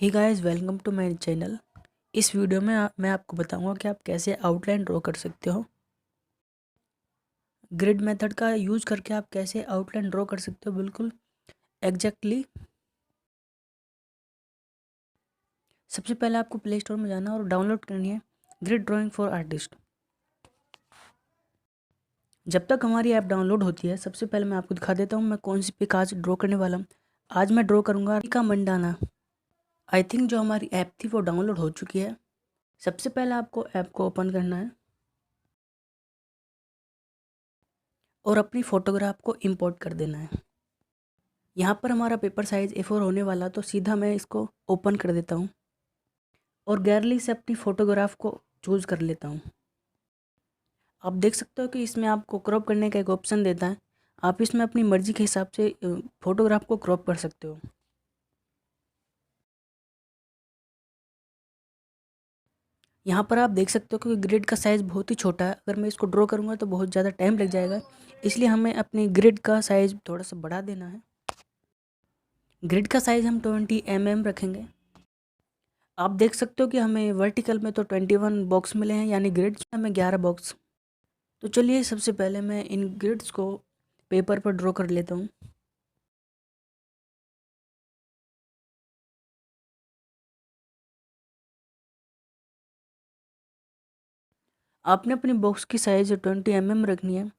Hey guys, welcome to my channel. इस video में मैं आपको बताऊंगा कि आप कैसे आउटलाइन ड्रॉ कर सकते हो। ग्रिड मेथड का यूज़ करके आप कैसे आउटलाइन ड्रॉ कर सकते हो, बिल्कुल एग्जैक्टली। सबसे पहले आपको प्ले स्टोर में जाना और डाउनलोड करनी है ग्रिड ड्राइंग फॉर आर्टिस्ट। जब तक हमारी ऐप डाउनलोड होती है, सबसे पहले मैं आपको दिखा देता हूँ मैं कौन सी पिक आज ड्रॉ करने वाला हूँ। आज मैं ड्रॉ करूँगा राशिका मंडाना। आई थिंक जो हमारी ऐप थी वो डाउनलोड हो चुकी है। सबसे पहले आपको ऐप को ओपन करना है और अपनी फ़ोटोग्राफ को इंपोर्ट कर देना है। यहाँ पर हमारा पेपर साइज़ A4 होने वाला, तो सीधा मैं इसको ओपन कर देता हूँ और गैलरी से अपनी फ़ोटोग्राफ को चूज़ कर लेता हूँ। आप देख सकते हो कि इसमें आपको क्रॉप करने का एक ऑप्शन देता है। आप इसमें अपनी मर्ज़ी के हिसाब से फ़ोटोग्राफ को क्रॉप कर सकते हो। यहाँ पर आप देख सकते हो कि ग्रिड का साइज़ बहुत ही छोटा है। अगर मैं इसको ड्रॉ करूँगा तो बहुत ज़्यादा टाइम लग जाएगा, इसलिए हमें अपनी ग्रिड का साइज़ थोड़ा सा बढ़ा देना है। ग्रिड का साइज़ हम 20 mm रखेंगे। आप देख सकते हो कि हमें वर्टिकल में तो 21 बॉक्स मिले हैं, यानी ग्रिड्स में हमें 11 बॉक्स। तो चलिए सबसे पहले मैं इन ग्रिड्स को पेपर पर ड्रॉ कर लेता हूँ। आपने अपनी बॉक्स की साइज़ 20 mm रखनी है।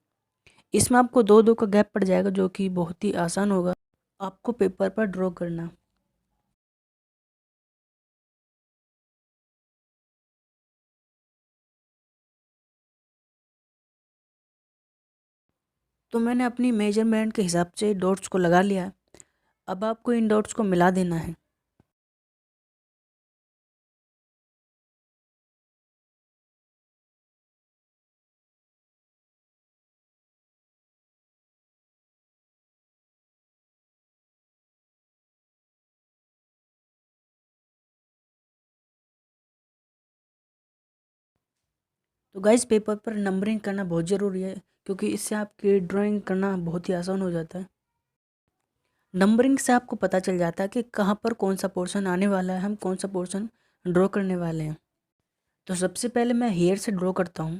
इसमें आपको दो दो का गैप पड़ जाएगा, जो कि बहुत ही आसान होगा आपको पेपर पर ड्रॉ करना। तो मैंने अपनी मेजरमेंट के हिसाब से डॉट्स को लगा लिया है। अब आपको इन डॉट्स को मिला देना है। तो गाइस, पेपर पर नंबरिंग करना बहुत ज़रूरी है, क्योंकि इससे आपकी ड्राइंग करना बहुत ही आसान हो जाता है। नंबरिंग से आपको पता चल जाता है कि कहाँ पर कौन सा पोर्शन आने वाला है, हम कौन सा पोर्शन ड्रॉ करने वाले हैं। तो सबसे पहले मैं हेयर से ड्रॉ करता हूँ।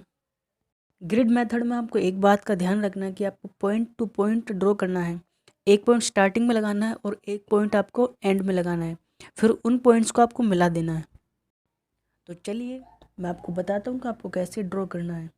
ग्रिड मेथड में आपको एक बात का ध्यान रखना है कि आपको पॉइंट टू पॉइंट ड्रॉ करना है। एक पॉइंट स्टार्टिंग में लगाना है और एक पॉइंट आपको एंड में लगाना है। फिर उन पॉइंट्स को आपको मिला देना है। तो चलिए मैं आपको बताता हूँ कि आपको कैसे ड्रॉ करना है।